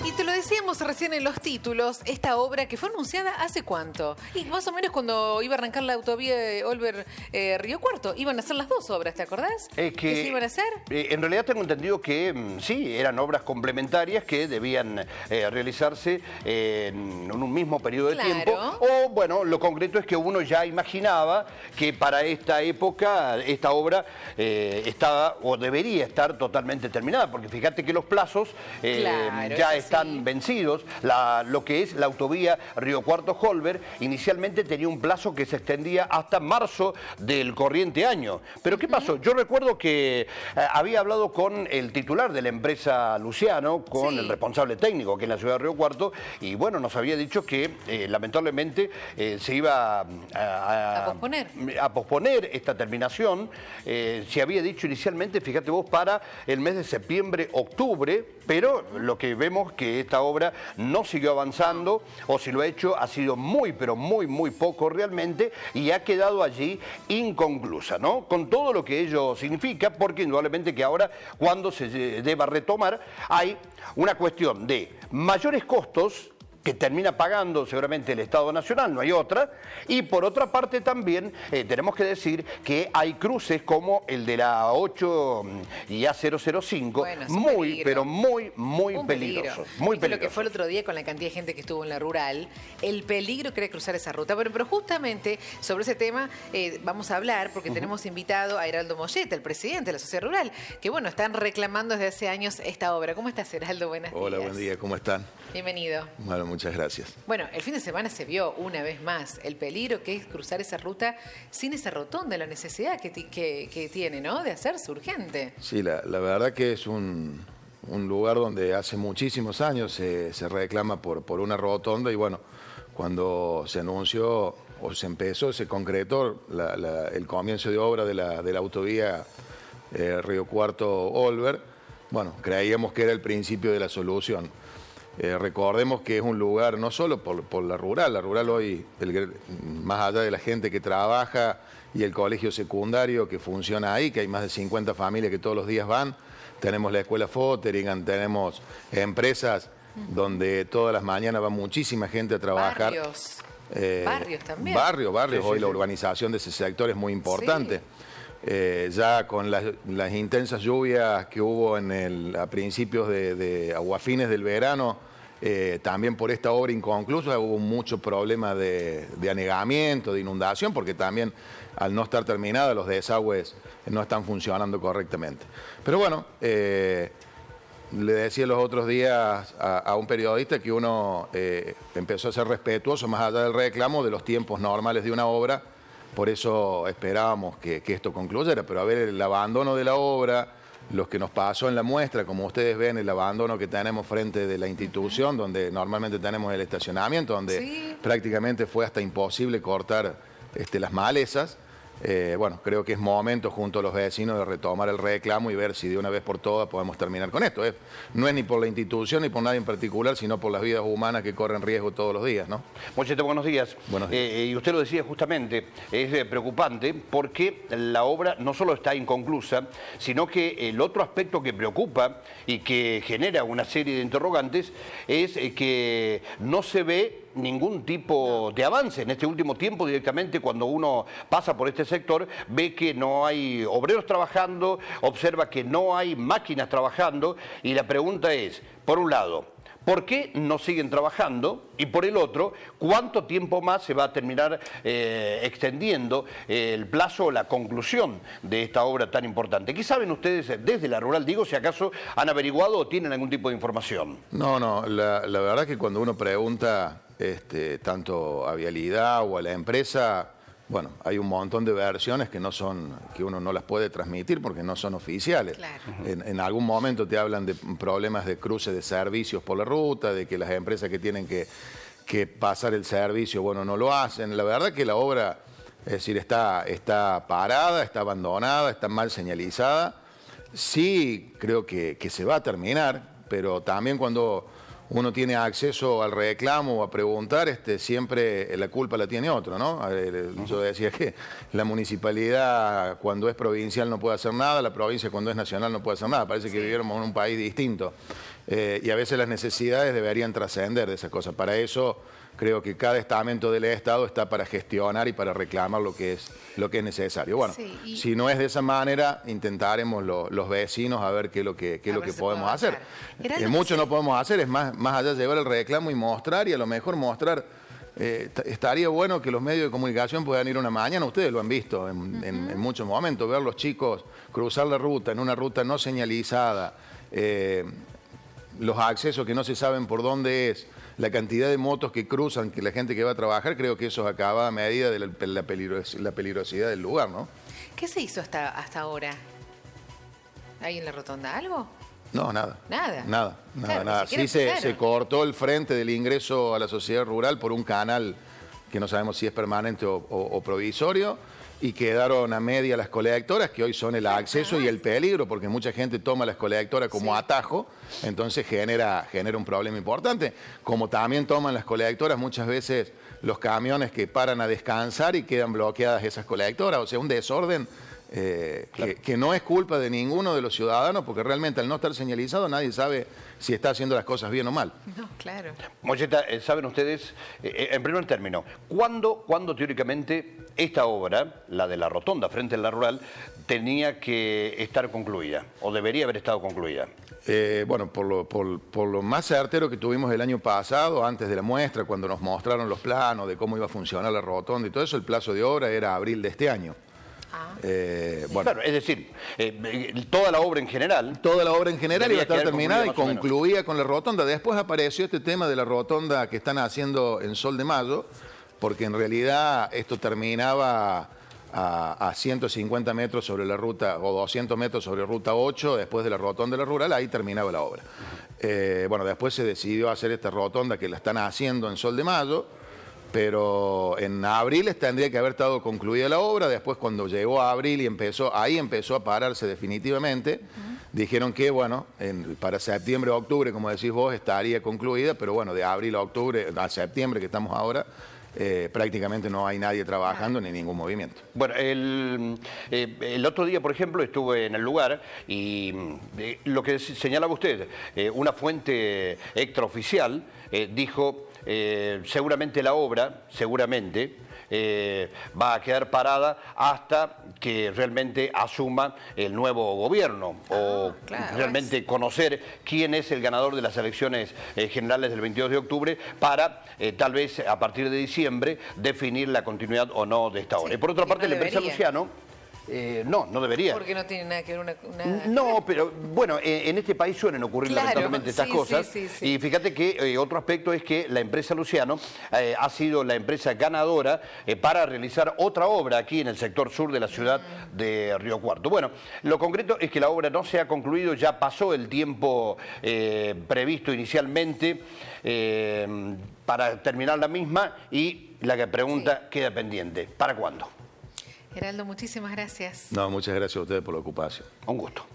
Y te lo decíamos recién en los títulos, esta obra que fue anunciada ¿hace cuánto? Y más o menos cuando iba a arrancar la autovía Olver-Río Cuarto. Iban a hacer las dos obras, ¿te acordás? ¿Qué se iban a hacer? En realidad tengo entendido que sí, eran obras complementarias que debían realizarse en un mismo periodo de tiempo. O, bueno, lo concreto es que uno ya imaginaba que para esta época esta obra estaba o debería estar totalmente terminada, porque fíjate que los plazos ya están vencidos. Lo que es la autovía Río Cuarto-Olver inicialmente tenía un plazo que se extendía hasta marzo del corriente año. Pero ¿qué pasó? Yo recuerdo que había hablado con el titular de la empresa Luciano, con el responsable técnico que en la ciudad de Río Cuarto, y bueno, nos había dicho que lamentablemente se iba a posponer esta terminación. Se había dicho inicialmente, fíjate vos, para el mes de septiembre-octubre, pero lo que vemos que esta obra no siguió avanzando, o si lo ha hecho ha sido muy, pero muy poco realmente, y ha quedado allí inconclusa, ¿no? Con todo lo que ello significa, porque indudablemente que ahora, cuando se deba retomar, hay una cuestión de mayores costos que termina pagando seguramente el Estado Nacional, no hay otra, y por otra parte también tenemos que decir que hay cruces como el de la 8 y A005, bueno, muy, pero muy peligrosos. Muy peligrosos. Lo que fue el otro día con la cantidad de gente que estuvo en la rural, el peligro que era cruzar esa ruta. Pero justamente sobre ese tema vamos a hablar, porque tenemos invitado a Heraldo Moyeta, el presidente de la Sociedad Rural, que bueno, están reclamando desde hace años esta obra. ¿Cómo estás, Heraldo? Buenas días. Hola, buen día, ¿cómo están? Bienvenido. Bueno, muchas gracias. Bueno, el fin de semana se vio una vez más el peligro que es cruzar esa ruta sin esa rotonda, la necesidad que tiene, ¿no?, de hacerse urgente. Sí, la verdad que es un lugar donde hace muchísimos años se reclama por una rotonda, y bueno, cuando se anunció o se concretó el comienzo de obra de la autovía Río Cuarto-Olver, bueno, creíamos que era el principio de la solución. Recordemos que es un lugar no solo por la rural hoy, más allá de la gente que trabaja y el colegio secundario que funciona ahí, que hay más de 50 familias que todos los días van, tenemos la escuela Fotheringham, tenemos empresas donde todas las mañanas va muchísima gente a trabajar. Barrios también. Barrios, hoy la urbanización de ese sector es muy importante. Ya con las intensas lluvias que hubo a principios a fines del verano, también por esta obra inconclusa hubo mucho problema de anegamiento, de inundación, porque también al no estar terminada los desagües no están funcionando correctamente. Pero bueno, le decía los otros días a un periodista que uno empezó a ser respetuoso más allá del reclamo de los tiempos normales de una obra. Por eso esperábamos que esto concluyera, pero a ver, el abandono de la obra, lo que nos pasó en la muestra, como ustedes ven, el abandono que tenemos frente de la institución, donde normalmente tenemos el estacionamiento, donde prácticamente fue hasta imposible cortar las malezas. Bueno, creo que es momento junto a los vecinos de retomar el reclamo y ver si de una vez por todas podemos terminar con esto. No es ni por la institución ni por nadie en particular, sino por las vidas humanas que corren riesgo todos los días, ¿no? Moyeta, buenos días. Buenos días. Y usted lo decía justamente, es preocupante porque la obra no solo está inconclusa, sino que el otro aspecto que preocupa y que genera una serie de interrogantes es que no se ve ningún tipo de avance. En este último tiempo, directamente, cuando uno pasa por este sector, ve que no hay obreros trabajando, observa que no hay máquinas trabajando, y la pregunta es, por un lado, ¿por qué no siguen trabajando? Y por el otro, ¿cuánto tiempo más se va a terminar extendiendo el plazo o la conclusión de esta obra tan importante? ¿Qué saben ustedes desde la rural? Digo, si acaso han averiguado o tienen algún tipo de información. No, la verdad que cuando uno pregunta tanto a Vialidad o a la empresa, bueno, hay un montón de versiones que uno no las puede transmitir porque no son oficiales. Claro. En algún momento te hablan de problemas de cruce de servicios por la ruta, de que las empresas que tienen que pasar el servicio, bueno, no lo hacen. La verdad que la obra, es decir, está parada, está abandonada, está mal señalizada. Sí, creo que se va a terminar, pero también cuando uno tiene acceso al reclamo o a preguntar, siempre la culpa la tiene otro, ¿no? Yo decía que la municipalidad cuando es provincial no puede hacer nada, la provincia cuando es nacional no puede hacer nada. Parece que viviéramos en un país distinto. y a veces las necesidades deberían trascender de esas cosas. Para eso creo que cada estamento del Estado está para gestionar y para reclamar lo que es necesario. Bueno, sí, si no es de esa manera, intentaremos los vecinos a ver qué es lo que podemos hacer. Mucho no podemos hacer, es más allá de llevar el reclamo y mostrar, y a lo mejor mostrar. Estaría bueno que los medios de comunicación puedan ir una mañana, ustedes lo han visto en muchos momentos, ver los chicos cruzar la ruta en una ruta no señalizada, los accesos que no se saben por dónde es, la cantidad de motos que cruzan, que la gente que va a trabajar, creo que eso acaba a medida de la peligrosidad del lugar, ¿no? ¿Qué se hizo hasta ahora? ¿Hay en la rotonda algo? No, nada. Nada. Nada. Sí se cortó el frente del ingreso a la sociedad rural por un canal que no sabemos si es permanente o provisorio, y quedaron a media las colectoras, que hoy son el acceso y el peligro, porque mucha gente toma las colectoras como atajo, entonces genera un problema importante. Como también toman las colectoras muchas veces los camiones que paran a descansar y quedan bloqueadas esas colectoras, o sea, un desorden que no es culpa de ninguno de los ciudadanos, porque realmente al no estar señalizado nadie sabe si está haciendo las cosas bien o mal. No, claro. Moyeta, saben ustedes, en primer término, ¿cuándo teóricamente esta obra, la de la rotonda frente a la rural, tenía que estar concluida o debería haber estado concluida? Bueno, por lo más certero que tuvimos el año pasado, antes de la muestra, cuando nos mostraron los planos de cómo iba a funcionar la rotonda y todo eso, el plazo de obra era abril de este año. Bueno. Claro, es decir, toda la obra en general. Toda la obra en general iba a estar terminada y concluía con la rotonda. Después apareció este tema de la rotonda que están haciendo en Sol de Mayo, porque en realidad esto terminaba a 150 metros sobre la ruta, o 200 metros sobre ruta 8, después de la rotonda de la rural, ahí terminaba la obra. Bueno, después se decidió hacer esta rotonda que la están haciendo en Sol de Mayo, pero en abril tendría que haber estado concluida la obra. Después, cuando llegó a abril y ahí empezó a pararse definitivamente, dijeron que, bueno, para septiembre o octubre, como decís vos, estaría concluida, pero bueno, de abril a octubre, a septiembre que estamos ahora, prácticamente no hay nadie trabajando ni ningún movimiento. Bueno, el otro día, por ejemplo, estuve en el lugar y lo que señalaba usted, una fuente extraoficial dijo... seguramente la obra, va a quedar parada hasta que realmente asuma el nuevo gobierno realmente conocer quién es el ganador de las elecciones generales del 22 de octubre para tal vez a partir de diciembre definir la continuidad o no de esta obra. Y por otra parte, la empresa Luciano... no debería. Porque no tiene nada que ver No, pero bueno, en este país suelen ocurrir lamentablemente estas cosas. Sí. Y fíjate que otro aspecto es que la empresa Luciano ha sido la empresa ganadora para realizar otra obra aquí en el sector sur de la ciudad de Río Cuarto. Bueno, lo concreto es que la obra no se ha concluido, ya pasó el tiempo previsto inicialmente para terminar la misma, y la que pregunta queda pendiente. ¿Para cuándo? Heraldo, muchísimas gracias. No, muchas gracias a ustedes por la ocupación. Un gusto.